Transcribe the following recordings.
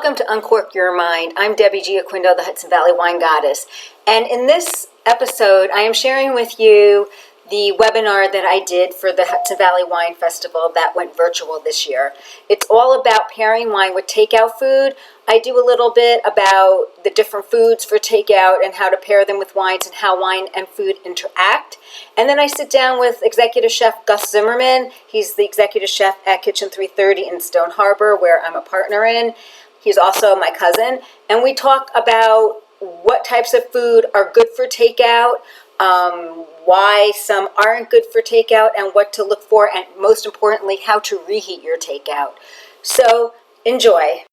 Welcome to Uncork Your Mind. I'm Debbie Giaquindo, the Hudson Valley Wine Goddess. And in this episode, I am sharing with you the webinar that I did for the Hudson Valley Wine Festival that went virtual this year. It's all about pairing wine with takeout food. I do a little bit about the different foods for takeout and how to pair them with wines and how wine and food interact. And then I sit down with Executive Chef Gus Zimmerman. He's the Executive Chef at Kitchen 330 in Stone Harbor, where I'm a partner in. He's also my cousin. And we talk about what types of food are good for takeout, why some aren't good for takeout, and what to look for, and most importantly, how to reheat your takeout. So, enjoy.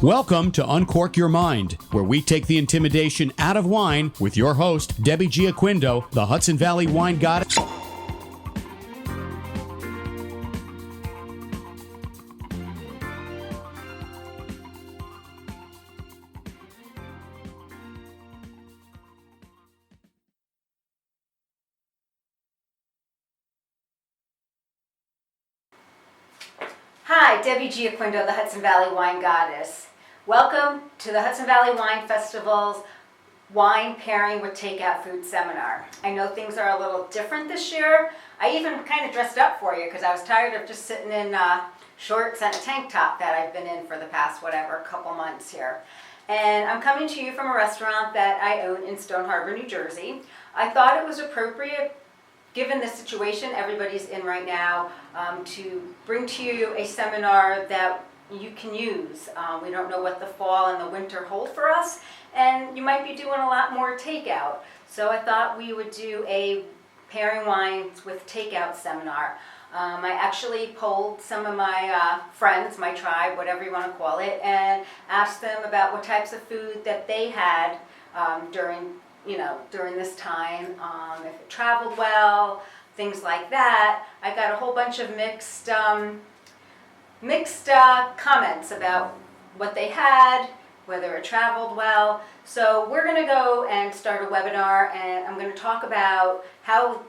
Welcome to Uncork Your Mind, where we take the intimidation out of wine with your host, Debbie Giaquindo, the Hudson Valley Wine Goddess. Hi, Debbie Giaquindo, the Hudson Valley Wine Goddess. Welcome to the Hudson Valley Wine Festival's Wine Pairing with Takeout Food Seminar. I know things are a little different this year. I even kind of dressed up for you because I was tired of just sitting in shorts and a tank top that I've been in for the past, couple months here. And I'm coming to you from a restaurant that I own in Stone Harbor, New Jersey. I thought it was appropriate, given the situation everybody's in right now, to bring to you a seminar that you can use. We don't know what the fall and the winter hold for us, and you might be doing a lot more takeout. So I thought we would do a pairing wines with takeout seminar. I actually polled some of my friends, my tribe, whatever you want to call it, and asked them about what types of food that they had during this time, if it traveled well, things like that. I got a whole bunch of mixed comments about what they had, whether it traveled well. So we're going to go and start a webinar, and I'm going to talk about how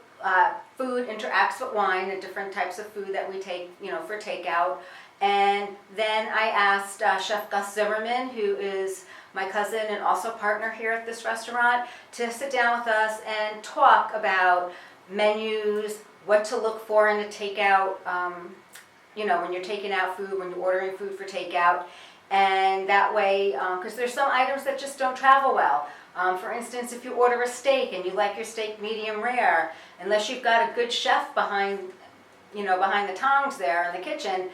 food interacts with wine, the different types of food that we take, for takeout. And then I asked Chef Gus Zimmerman, who is my cousin and also partner here at this restaurant, to sit down with us and talk about menus, what to look for in a takeout, when you're taking out food, when you're ordering food for takeout. And that way, because there's some items that just don't travel well. For instance, if you order a steak and you like your steak medium rare, unless you've got a good chef behind the tongs there in the kitchen,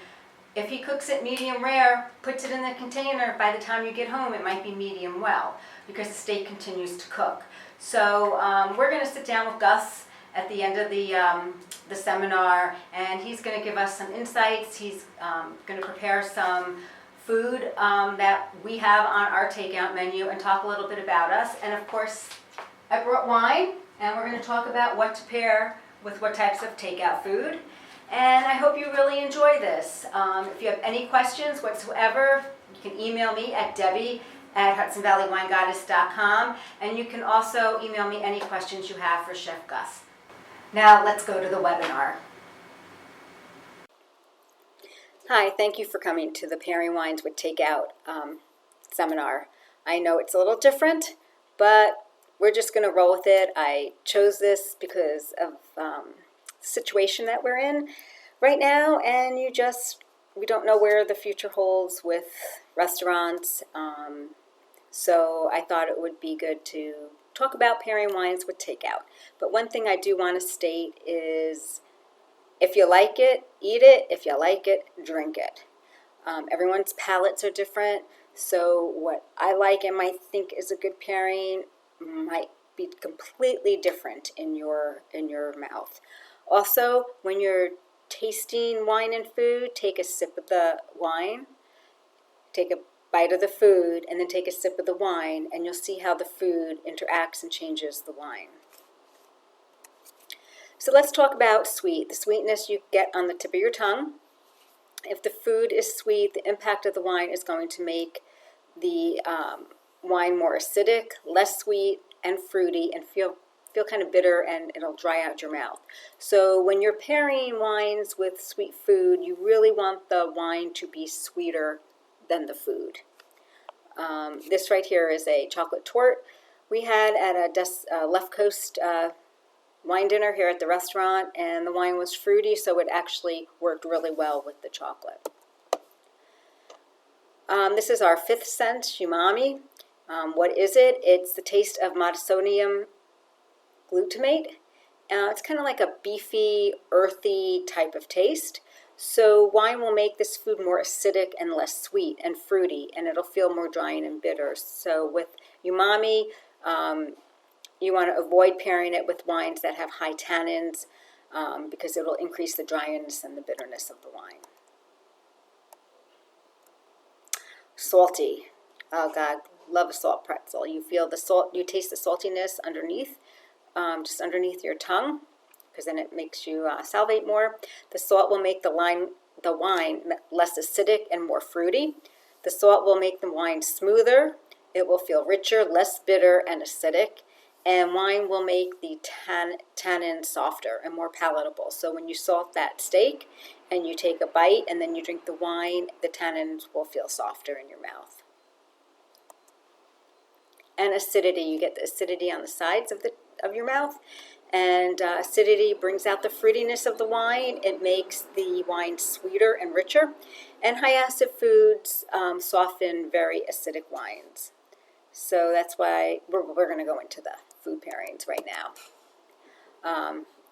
if he cooks it medium rare, puts it in the container, by the time you get home it might be medium well because the steak continues to cook. So we're going to sit down with Gus at the end of the seminar, and he's going to give us some insights. He's going to prepare some food that we have on our takeout menu and talk a little bit about us. And of course, I brought wine, and we're going to talk about what to pair with what types of takeout food. And I hope you really enjoy this. If you have any questions whatsoever, you can email me at debbie@hudsonvalleywinegoddess.com, and you can also email me any questions you have for Chef Gus. Now let's go to the webinar. Hi, thank you for coming to the Pairing Wines with Takeout seminar. I know it's a little different, but we're just going to roll with it. I chose this because of situation that we're in right now, and we don't know where the future holds with restaurants, so I thought it would be good to talk about pairing wines with takeout. But one thing I do want to state is, if you like it, eat it. If you like it, drink it. Everyone's palates are different, so what I like and might think is a good pairing might be completely different in your mouth. Also, when you're tasting wine and food, take a sip of the wine, take a bite of the food, and then take a sip of the wine, and you'll see how the food interacts and changes the wine. So let's talk about sweet, the sweetness you get on the tip of your tongue. If the food is sweet, the impact of the wine is going to make the wine more acidic, less sweet, and fruity, and feel kind of bitter, and it'll dry out your mouth. So when you're pairing wines with sweet food, you really want the wine to be sweeter than the food. This right here is a chocolate torte we had at a left coast wine dinner here at the restaurant, and the wine was fruity, so it actually worked really well with the chocolate. This is our 5th scent, umami. What is it? It's the taste of monosodium glutamate. It's kind of like a beefy, earthy type of taste. So wine will make this food more acidic and less sweet and fruity, and it'll feel more dry and bitter. So with umami, you want to avoid pairing it with wines that have high tannins because it'll increase the dryness and the bitterness of the wine. Salty. Oh God, love a salt pretzel. You feel the salt, you taste the saltiness underneath, just underneath your tongue, because then it makes you salivate more. The salt will make the wine less acidic and more fruity. The salt will make the wine smoother. It will feel richer, less bitter and acidic. And wine will make the tannin softer and more palatable. So when you salt that steak and you take a bite and then you drink the wine, the tannins will feel softer in your mouth. And acidity, you get the acidity on the sides of your mouth. And acidity brings out the fruitiness of the wine. It makes the wine sweeter and richer. And high acid foods soften very acidic wines. So that's why we're going to go into the food pairings right now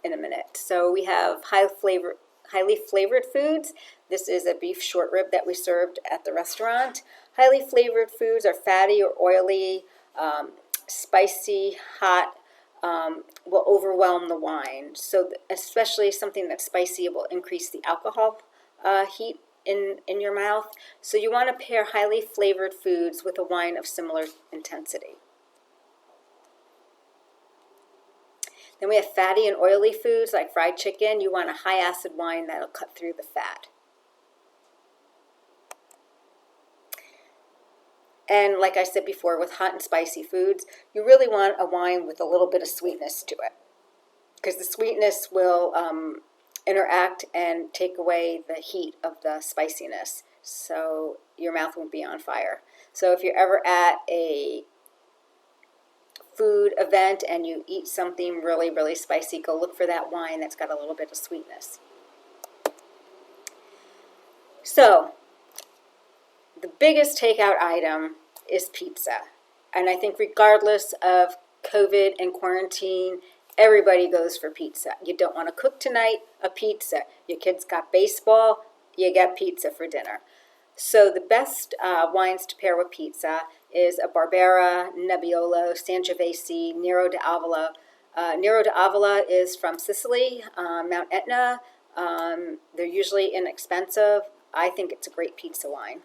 in a minute. So we have highly flavored foods. This is a beef short rib that we served at the restaurant. Highly flavored foods are fatty or oily, spicy, hot, will overwhelm the wine. So especially something that's spicy will increase the alcohol heat in your mouth. So you want to pair highly flavored foods with a wine of similar intensity. Then we have fatty and oily foods like fried chicken. You want a high acid wine that'll cut through the fat. And like I said before, with hot and spicy foods, you really want a wine with a little bit of sweetness to it, because the sweetness will interact and take away the heat of the spiciness, so your mouth won't be on fire. So if you're ever at a food event and you eat something really, really spicy, go look for that wine that's got a little bit of sweetness. So the biggest takeout item is pizza. And I think regardless of COVID and quarantine, everybody goes for pizza. You don't want to cook tonight, a pizza. Your kids got baseball, you get pizza for dinner. So the best wines to pair with pizza is a Barbera, Nebbiolo, Sangiovese, Nero d'Avola. Nero d'Avola is from Sicily, Mount Etna. They're usually inexpensive. I think it's a great pizza wine.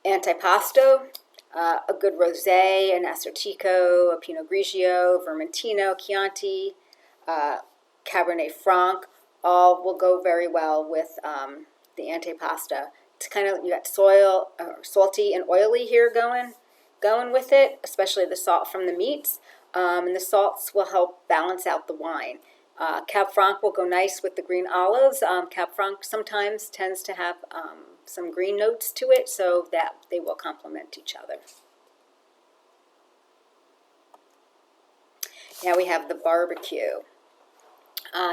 Antipasto, a good rosé, an Assortico, a Pinot Grigio, Vermentino, Chianti, Cabernet Franc, all will go very well with the antipasta. It's kind of, you got salty and oily here going with it, especially the salt from the meats, and the salts will help balance out the wine. Cab Franc will go nice with the green olives. Cab Franc sometimes tends to have some green notes to it, so that they will complement each other. Now we have the barbecue.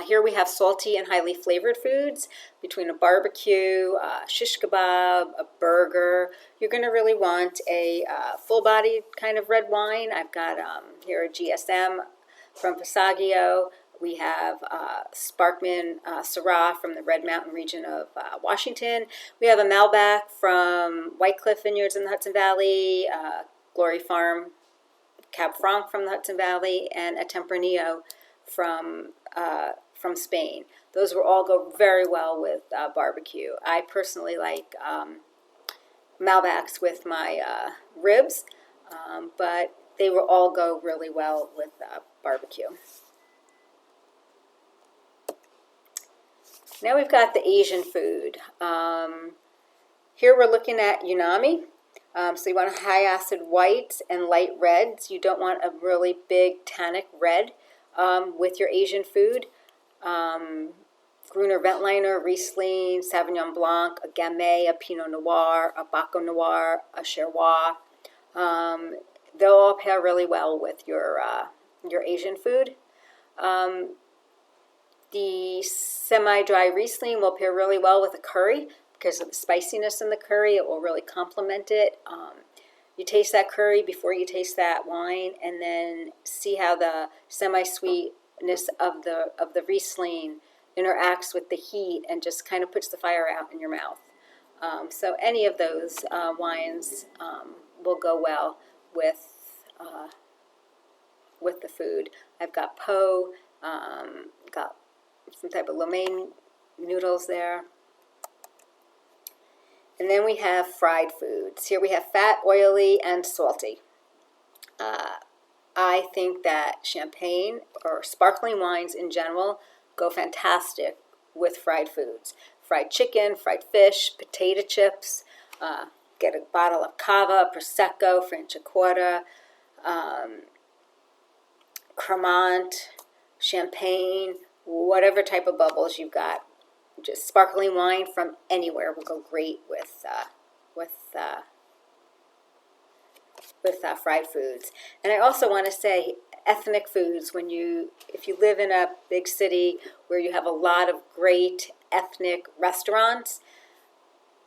Here we have salty and highly flavored foods. Between a barbecue, shish kebab, a burger, you're going to really want a full-bodied kind of red wine. I've got here a GSM from Passaggio. We have Sparkman Syrah from the Red Mountain region of Washington. We have a Malbec from White Cliff Vineyards in the Hudson Valley, Glory Farm Cab Franc from the Hudson Valley, and a Tempranillo from Spain. Those will all go very well with barbecue. I personally like Malbecs with my ribs, but they will all go really well with barbecue. Now we've got the Asian food. Here we're looking at unami. So you want high acid whites and light reds. You don't want a really big tannic red with your Asian food. Gruner Veltliner, Riesling, Sauvignon Blanc, a Gamay, a Pinot Noir, a Baco Noir, a Cherrois. They'll all pair really well with your Asian food. The semi-dry Riesling will pair really well with a curry because of the spiciness in the curry. It will really complement it. You taste that curry before you taste that wine, and then see how the semi-sweetness of the Riesling interacts with the heat and just kind of puts the fire out in your mouth. So any of those wines will go well with the food. I've got po, got some type of lo mein noodles there. And then we have fried foods. Here we have fat, oily, and salty. I think that champagne or sparkling wines in general go fantastic with fried foods. Fried chicken, fried fish, potato chips. Get a bottle of cava, prosecco, Franciacorta, Cremant, champagne, whatever type of bubbles you've got. Just sparkling wine from anywhere will go great with fried foods. And I also want to say ethnic foods. If you live in a big city where you have a lot of great ethnic restaurants,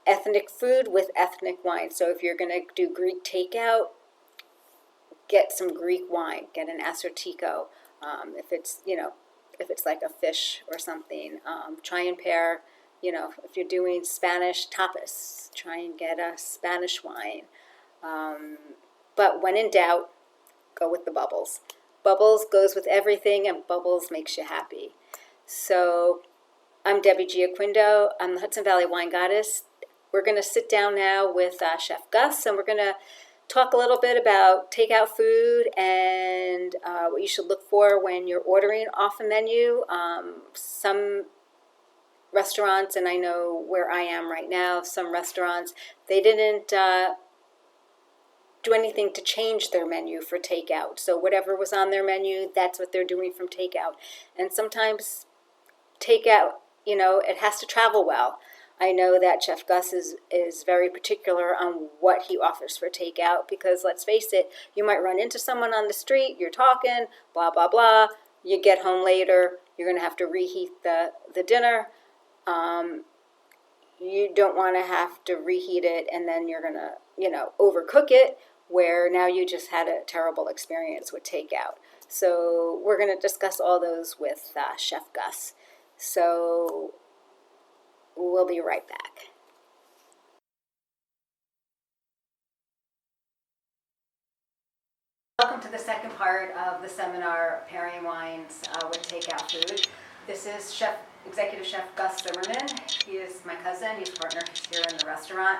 ethnic food with ethnic wine. So if you're going to do Greek takeout, get some Greek wine. Get an Assortico. If it's like a fish or something, try and pair, if you're doing Spanish tapas, try and get a Spanish wine. But when in doubt, go with the bubbles. Bubbles goes with everything, and bubbles makes you happy. So I'm Debbie Giaquindo. I'm the Hudson Valley Wine Goddess. We're going to sit down now with Chef Gus, and we're going to talk a little bit about takeout food and what you should look for when you're ordering off a menu. Some restaurants, and I know where I am right now, some restaurants, they didn't do anything to change their menu for takeout. So whatever was on their menu, that's what they're doing from takeout. And sometimes takeout, it has to travel well. I know that Chef Gus is very particular on what he offers for takeout because, let's face it, you might run into someone on the street, you're talking, blah, blah, blah. You get home later, you're going to have to reheat the dinner. You don't want to have to reheat it and then you're going to, overcook it, where now you just had a terrible experience with takeout. So we're going to discuss all those with Chef Gus. So we'll be right back. Welcome to the second part of the seminar, Pairing Wines with Takeout Food. This is Executive Chef Gus Zimmerman. He is my cousin. He's a partner here in the restaurant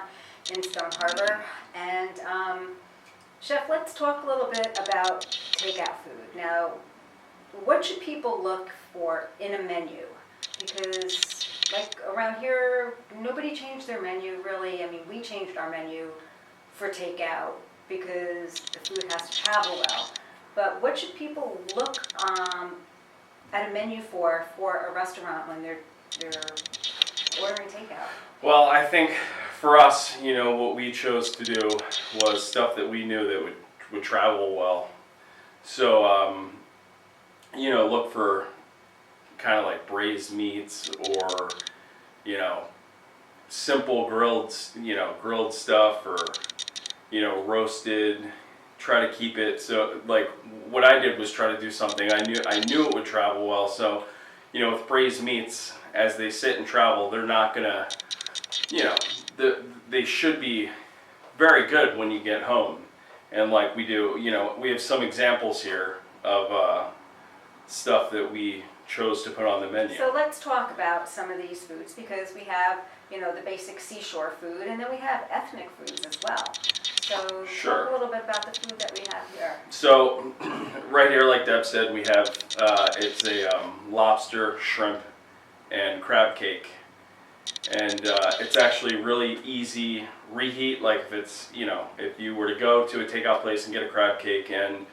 in Stone Harbor. And Chef, let's talk a little bit about takeout food. Now, what should people look for in a menu? Because around here, nobody changed their menu, really. I mean, we changed our menu for takeout because the food has to travel well. But what should people look at a menu for a restaurant when they're ordering takeout? Well, I think for us, what we chose to do was stuff that we knew that would travel well. So, look for kind of like braised meats or, simple grilled stuff or, roasted. Try to keep it so, like, what I did was try to do something I knew it would travel well. So, with braised meats, as they sit and travel, they're not gonna, they should be very good when you get home. And like we do, we have some examples here of stuff that we chose to put on the menu. So let's talk about some of these foods because we have, the basic seashore food and then we have ethnic foods as well. So Sure. Talk a little bit about the food that we have here. So right here, like Deb said, we have, it's a lobster, shrimp, and crab cake. And it's actually really easy reheat. Like if it's, if you were to go to a takeout place and get a crab cake and,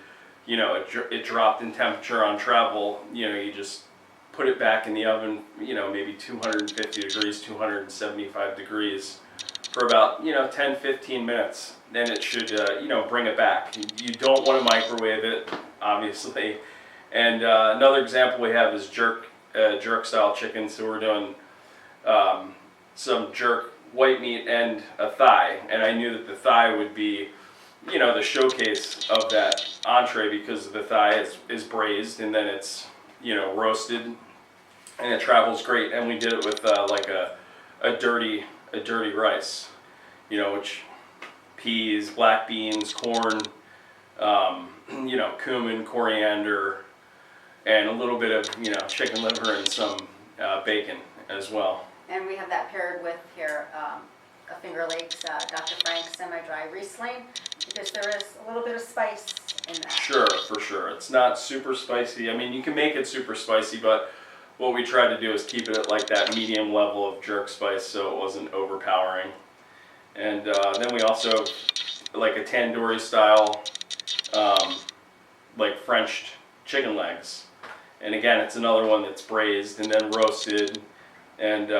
it dropped in temperature on travel, you just put it back in the oven, maybe 250 degrees, 275 degrees for about, 10, 15 minutes. Then it should, bring it back. You don't want to microwave it, obviously. And another example we have is jerk style chicken. So we're doing some jerk white meat and a thigh. And I knew that the thigh would be, the showcase of that entree because the thigh is braised and then it's, roasted and it travels great. And we did it with like a dirty rice, which peas, black beans, corn, cumin, coriander, and a little bit of, chicken liver and some bacon as well. And we have that paired with here, a Finger Lakes Dr. Frank's semi-dry Riesling, because there is a little bit of spice in that. Sure, for sure. It's not super spicy. I mean, you can make it super spicy, but what we tried to do is keep it at like that medium level of jerk spice so it wasn't overpowering. And then we also, like a tandoori style, like French chicken legs. And again, it's another one that's braised and then roasted. And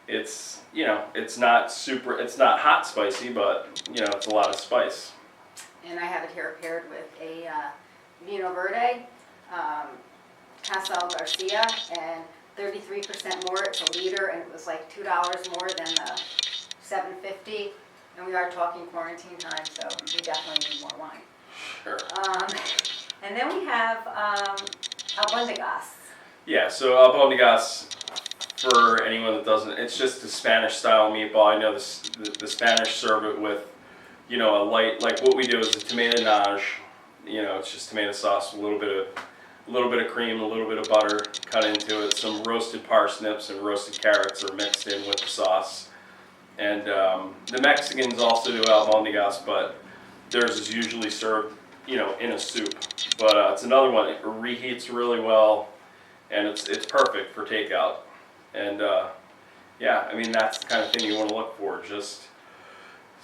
it's, it's not hot spicy, but, it's a lot of spice. And I have it here paired with a Vino Verde, Casal Garcia, and 33% more. It's a liter, and it was like $2 more than the $7.50. And we are talking quarantine time, so we definitely need more wine. Sure. And then we have albóndigas. Yeah, so albóndigas, for anyone that doesn't, it's just a Spanish style meatball. I know the Spanish serve it with, a light, like what we do is a tomato nage. It's just tomato sauce, a little bit of cream, a little bit of butter cut into it. Some roasted parsnips and roasted carrots are mixed in with the sauce. And the Mexicans also do albóndigas, but theirs is usually served, in a soup. But it's another one. It reheats really well, and it's perfect for takeout. And that's the kind of thing you want to look for. Just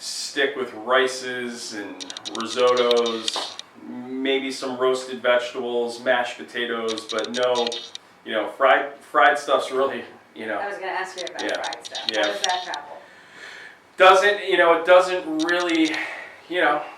stick with rices and risottos, maybe some roasted vegetables, mashed potatoes, but no, fried stuff's really, I was going to ask you about fried stuff. Yeah. How does that travel?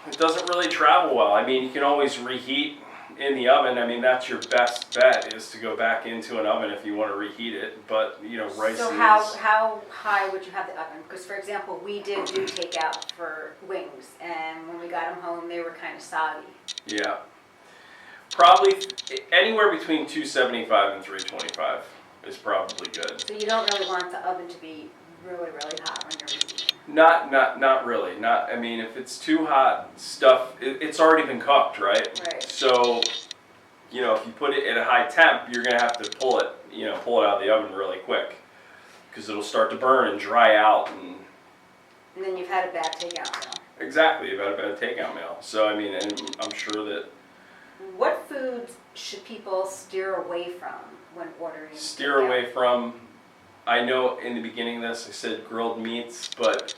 It doesn't really travel well. I mean, you can always reheat in the oven. I mean, that's your best bet is to go back into an oven if you want to reheat it. But, rice So is... how high would you have the oven? Because, for example, we did do takeout for wings, and when we got them home, they were kind of soggy. Yeah. Probably anywhere between 275 and 325 is probably good. So you don't really want the oven to be really, really hot when you're reheating. Not really. I mean, if it's too hot, it's already been cooked, right? Right. So, if you put it at a high temp, you're gonna have to pull it out of the oven really quick, because it'll start to burn and dry out, and then you've had a bad takeout meal. Exactly, about a bad takeout meal. So I mean, and I'm sure that. What foods should people steer away from when ordering? Steer away from. I know in the beginning of this I said grilled meats, but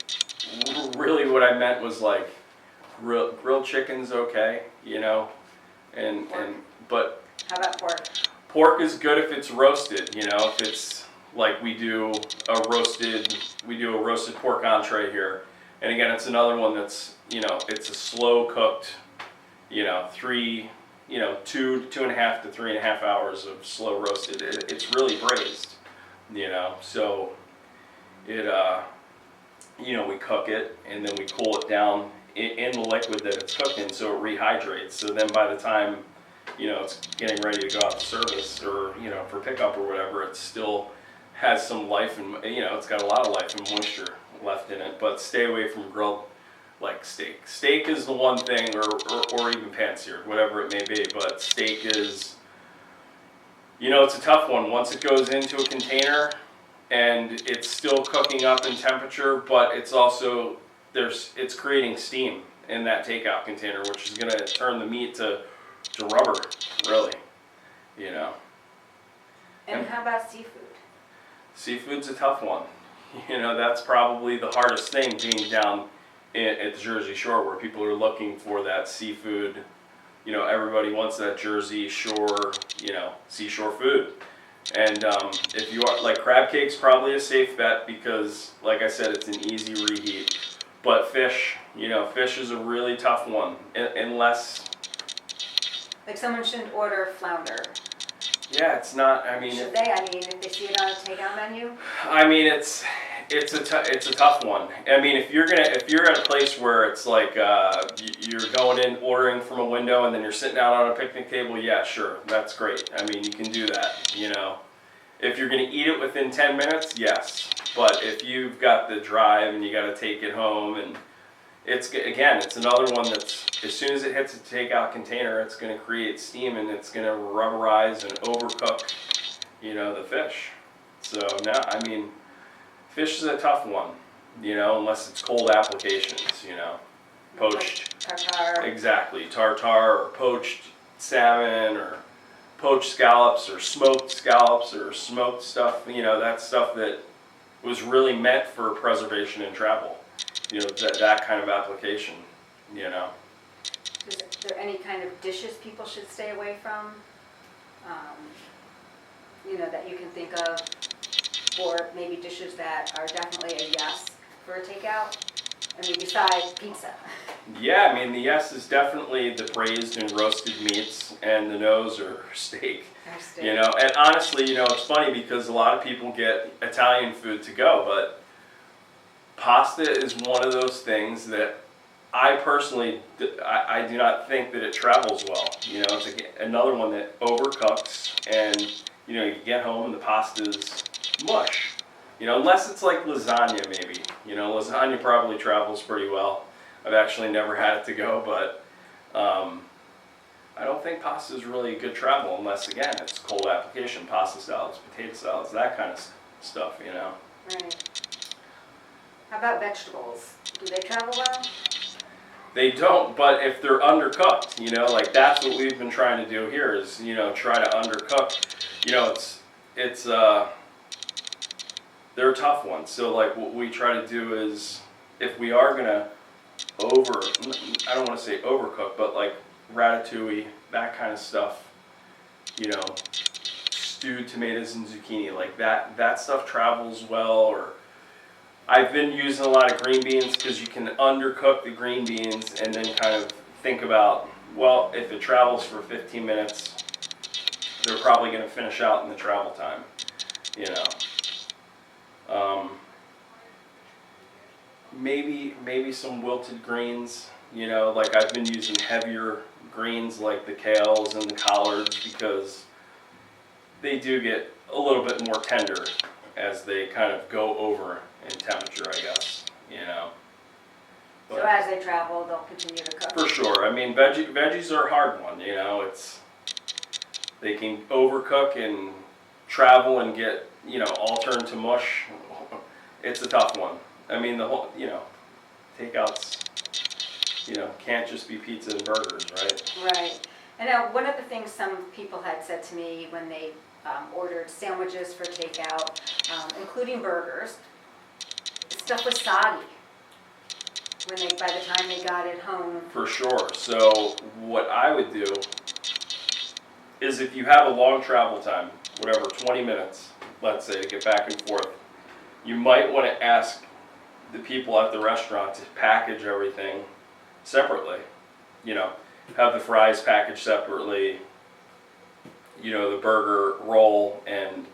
really what I meant was like grilled chicken's okay, but how about pork? Pork is good if it's roasted, if it's like we do a roasted pork entree here. And again, it's another one that's, it's a slow cooked, 2.5 to 3.5 hours of slow roasted. It's really braised. So it, we cook it and then we cool it down in the liquid that it's cooked in so it rehydrates. So then by the time, it's getting ready to go out to service or, for pickup or whatever, it still has some life and, it's got a lot of life and moisture left in it. But stay away from grilled like steak. Steak is the one thing, or even pan-seared, whatever it may be, but steak is... it's a tough one. Once it goes into a container and it's still cooking up in temperature, but it's also, it's creating steam in that takeout container, which is going to turn the meat to rubber, really, And how about seafood? Seafood's a tough one. That's probably the hardest thing being down at the Jersey Shore where people are looking for that seafood, everybody wants that Jersey Shore, seashore food. And if you are, like, crab cake's probably a safe bet because, like I said, it's an easy reheat. But fish, fish is a really tough one, unless... Like someone shouldn't order flounder. Yeah, it's not, Should they? If they see it on a takeout menu? It's a tough one. If you're at a place where it's like you're going in, ordering from a window, and then you're sitting out on a picnic table, yeah, sure, that's great. You can do that. If you're gonna eat it within 10 minutes, yes. But if you've got the drive and you got to take it home, and it's another one that's, as soon as it hits a takeout container, it's going to create steam and it's going to rubberize and overcook, the fish. So fish is a tough one, unless it's cold applications, poached. Tartar. Exactly, tartar or poached salmon or poached scallops or smoked stuff, that stuff that was really meant for preservation and travel, that kind of application, Is there any kind of dishes people should stay away from, that you can think of, or maybe dishes that are definitely a yes for a takeout? Besides pizza. Yeah, the yes is definitely the braised and roasted meats, and the no's are steak. And honestly, it's funny because a lot of people get Italian food to go, but pasta is one of those things that I personally, I do not think that it travels well. It's another one that overcooks, and you get home and the pasta's mush. Unless it's like lasagna, maybe. Lasagna probably travels pretty well. I've actually never had it to go, but I don't think pasta is really a good travel unless, again, it's cold application, pasta salads, potato salads, that kind of stuff, Right. How about vegetables? Do they travel well? They don't, but if they're undercooked, that's what we've been trying to do here is, try to undercook. They're a tough one. So, like, what we try to do is, if we are gonna I don't want to say overcook, but like ratatouille, that kind of stuff, stewed tomatoes and zucchini, like that stuff travels well. Or I've been using a lot of green beans because you can undercook the green beans and then kind of think about, well, if it travels for 15 minutes, they're probably going to finish out in the travel time, Maybe some wilted greens, like I've been using heavier greens like the kales and the collards because they do get a little bit more tender as they kind of go over in temperature, I guess, But so as they travel, they'll continue to cook? For sure. Veggies are a hard one, they can overcook and travel and get, all turned to mush. It's a tough one. The whole, takeouts, can't just be pizza and burgers, right? Right. And now, one of the things some people had said to me when they ordered sandwiches for takeout, including burgers, stuff was soggy by the time they got it home. For sure. So what I would do is if you have a long travel time, whatever, 20 minutes, let's say, to get back and forth, you might want to ask the people at the restaurant to package everything separately. Have the fries packaged separately, the burger roll and,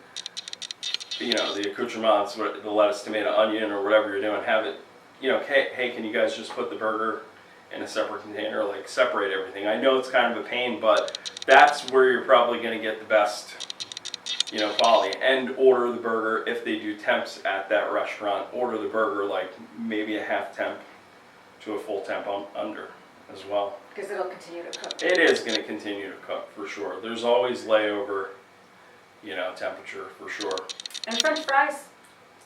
the accoutrements, the lettuce, tomato, onion, or whatever you're doing, have it, hey, can you guys just put the burger in a separate container, like separate everything. I know it's kind of a pain, but that's where you're probably going to get the best, quality. And order the burger, if they do temps at that restaurant, order the burger like maybe a half temp to a full temp under as well. Because it'll continue to cook. It is going to continue to cook for sure. There's always layover, temperature for sure. And French fries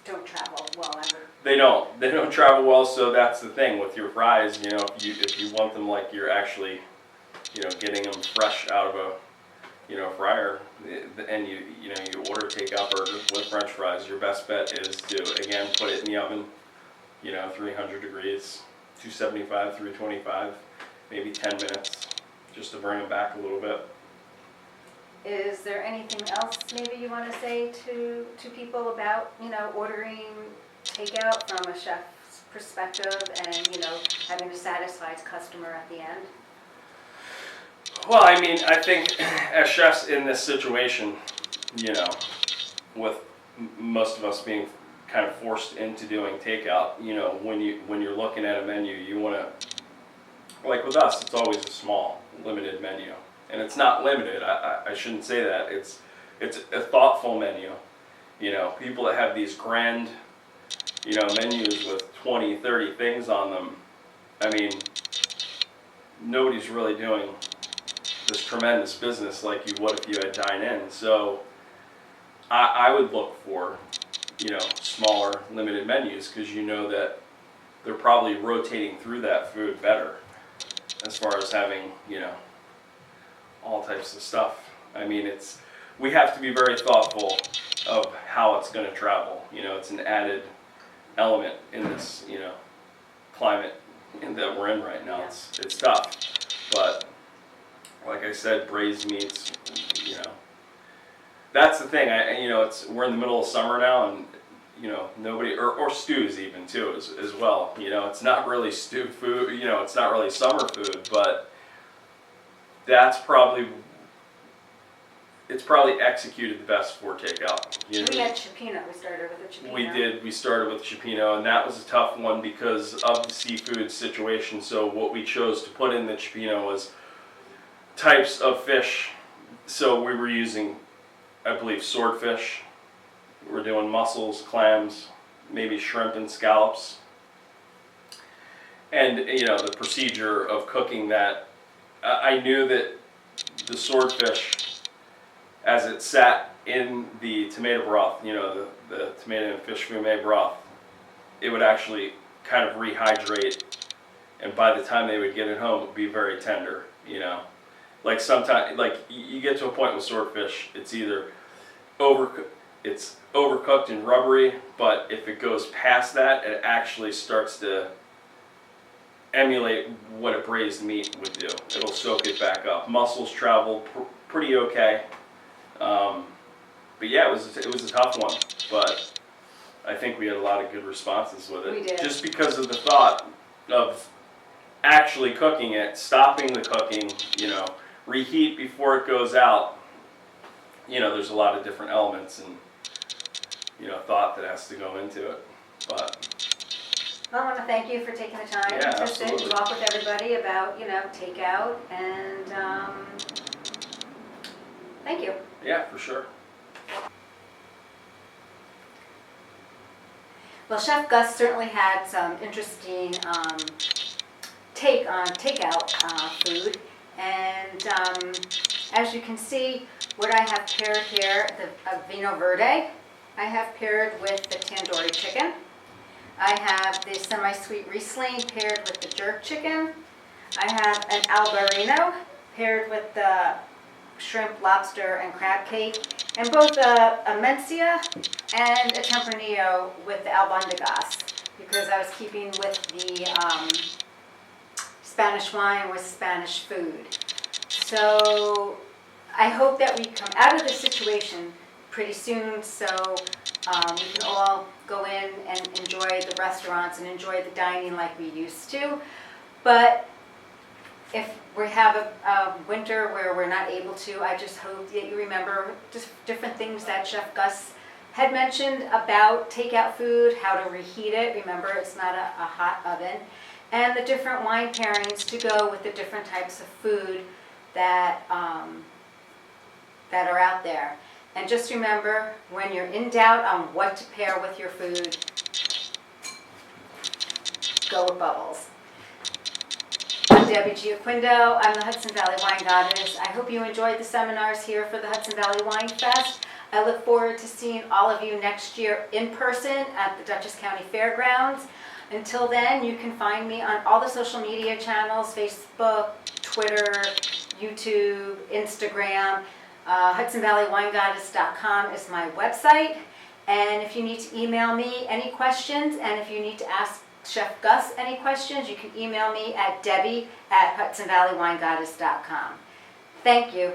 don't travel well ever. They don't travel well, so that's the thing with your fries, if you want them like you're actually, getting them fresh out of a, fryer, and you order takeout burger with French fries, your best bet is to, again, put it in the oven, 300 degrees, 275, 325, maybe 10 minutes, just to bring them back a little bit. Is there anything else maybe you want to say to people about, ordering takeout from a chef's perspective and, having a satisfied customer at the end? Well, I mean, I think as chefs in this situation, with most of us being kind of forced into doing takeout, when you're looking at a menu, you want to, like with us, it's always a small, limited menu. And it's not limited, I shouldn't say that. It's a thoughtful menu. People that have these grand, menus with 20, 30 things on them, I mean, nobody's really doing this tremendous business like you would if you had dine-in. So I would look for, smaller, limited menus, because you know that they're probably rotating through that food better as far as having, all types of stuff. I mean, we have to be very thoughtful of how it's going to travel. It's an added element in this, climate that we're in right now. It's tough, but like I said, braised meats, that's the thing. We're in the middle of summer now, and nobody, or stews even too as well. It's not really stew food. It's not really summer food, but it's probably executed the best for takeout. We had cioppino. We started with a cioppino. We did. We started with cioppino, and that was a tough one because of the seafood situation. So what we chose to put in the cioppino was types of fish. So we were using, I believe, swordfish. We're doing mussels, clams, maybe shrimp and scallops. And the procedure of cooking that, I knew that the swordfish, as it sat in the tomato broth, the tomato and fish fumet broth, it would actually kind of rehydrate, and by the time they would get it home, it would be very tender. Like sometimes, like you get to a point with swordfish, it's either overcooked and rubbery, but if it goes past that, it actually starts to emulate what a braised meat would do. It'll soak it back up. Mussels travel pretty okay, but yeah, it was a tough one. But I think we had a lot of good responses with it. We did. Just because of the thought of actually cooking it, stopping the cooking, reheat before it goes out. There's a lot of different elements and thought that has to go into it. But I want to thank you for taking the time to sit and talk with everybody about, takeout, and thank you. yeah, for sure. Well, Chef Gus certainly had some interesting take on takeout food, and as you can see, what I have paired here, the Vino Verde, I have paired with the tandoori chicken. I have the semi-sweet Riesling paired with the jerk chicken. I have an albarino paired with the shrimp, lobster, and crab cake, and both a Mencia and a Tempranillo with the albondigas, because I was keeping with the Spanish wine with Spanish food. So I hope that we come out of this situation pretty soon, so we can all go in and enjoy the restaurants and enjoy the dining like we used to. But if we have a winter where we're not able to, I just hope that you remember just different things that Chef Gus had mentioned about takeout food, how to reheat it. Remember, it's not a hot oven. And the different wine pairings to go with the different types of food that that are out there. And just remember, when you're in doubt on what to pair with your food, go with bubbles. I'm Debbie Giaquindo. I'm the Hudson Valley Wine Goddess. I hope you enjoyed the seminars here for the Hudson Valley Wine Fest. I look forward to seeing all of you next year in person at the Dutchess County Fairgrounds. Until then, you can find me on all the social media channels, Facebook, Twitter, YouTube, Instagram. HudsonValleyWineGoddess.com is my website. And if you need to email me any questions, and if you need to ask Chef Gus any questions, you can email me at debbie@hudsonvalleywinegoddess.com. Thank you.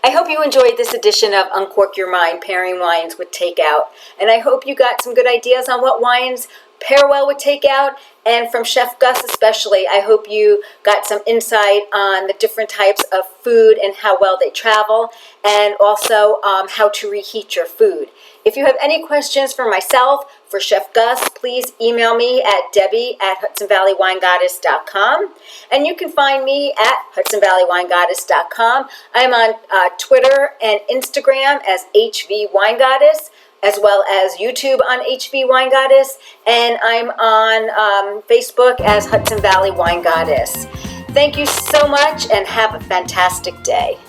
I hope you enjoyed this edition of Uncork Your Mind, Pairing Wines with Takeout. And I hope you got some good ideas on what wines pair well with takeout. And from Chef Gus especially, I hope you got some insight on the different types of food and how well they travel, and also how to reheat your food. If you have any questions for myself, for Chef Gus, please email me at debbie@hudsonvalleywinegoddess.com. And you can find me at hudsonvalleywinegoddess.com. I'm on Twitter and Instagram as HV Wine Goddess, as well as YouTube on HV Wine Goddess, and I'm on Facebook as Hudson Valley Wine Goddess. Thank you so much and have a fantastic day.